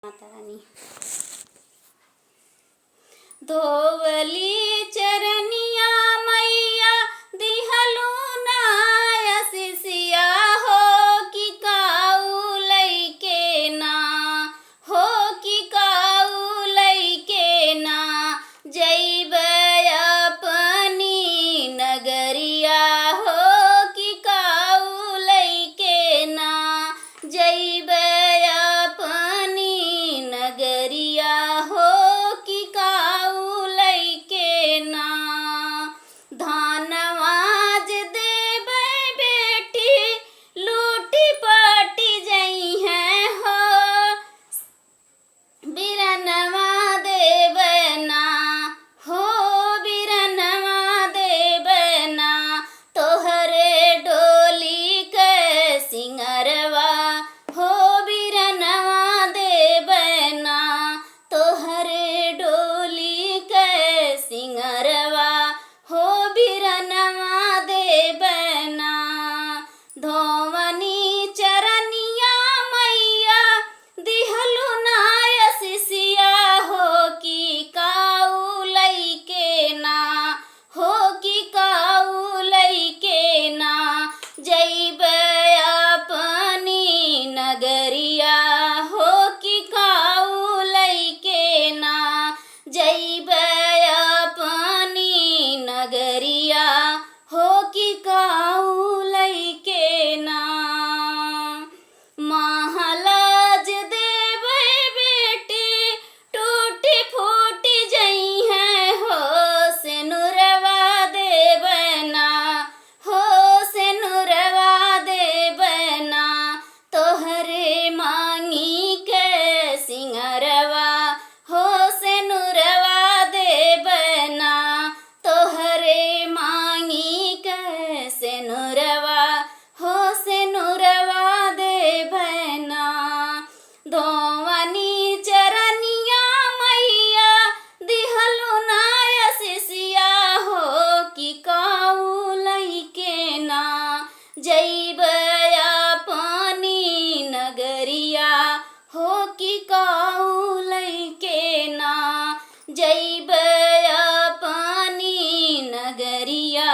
माता रानी। धोवली चरनिया मैया दिहलू नाय सिसिया हो कि काऊ लैके ना हो कि काऊ लैके ना जैब अपनी नगरिया हो कि काऊ लैके ना जैब अपनी नगरिया हो कि काऊ लैके ना धनवाज देबै बेटी लूटी पाटी जई है हो बिरनवा देबै ना हो बिरनवा देबै ना तोहरे डोली के सिंगरवा हो बिरनवा देबै ना तोहरे डोली के सिंगरवा हो बिरनवा देबै ना धोवनी चरनिया मैया दिहलू नाय सिसिया हो कि काऊ लैके ना हो कि काऊ लैके ना जैब अपनी नगरिया हो कि काऊ लैके ना जैब अपनी नगरिया हो कि काऊ लैके ना महलाज देबै बेटी टूटी फूटी जई है हो सेनुरवा देबै ना हो सेनुरवा देबै ना तोहरे मांगी के सिंगरवा हो सेनुरवा देबै ना तोहरे मांगी के सेनुरवा हो सेनुरवा देबै ना धोवनी चरनिया मैया दिहलू नाय सिसिया हो कि काऊ लैके ना जैब अपनी नगरिया हो कि काऊ लैके ना जैब अपनी नगरिया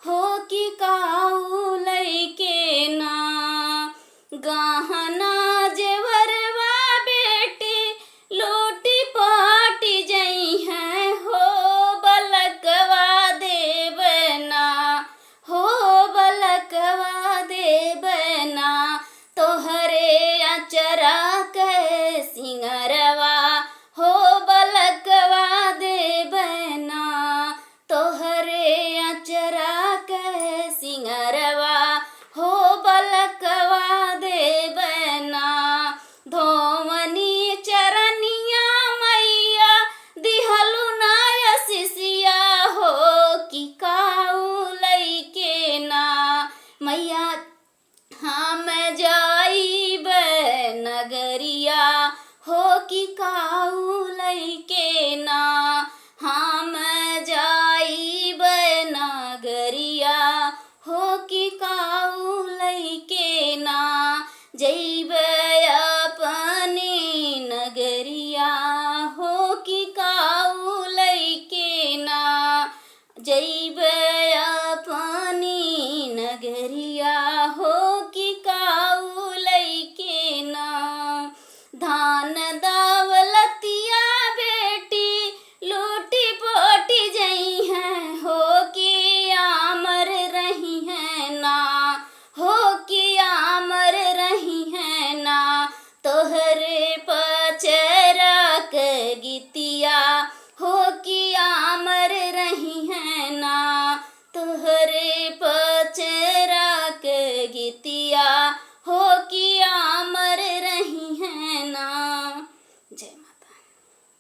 हो कि काऊ लैके ना गहना जेवरवा बेटी लूटी पाटी जई है हो बलकवा देबै ना हो बलकवा देबै ना तोहरे अचरा के सिंगरवा हो बलकवा देबै ना तोहरे अचरा के सिंगरवा हो बलकवा देबै ना धोवनी चरनिया मैया दिहलू नाय सिसिया हो कि काऊ लैके ना मैया हम जाइब नगरिया हो कि काऊ लैके ना हम जाइब नगरिया हो कि काऊ लैके ना जैब अपनी नगरिया हो कि काऊ लैके ना जै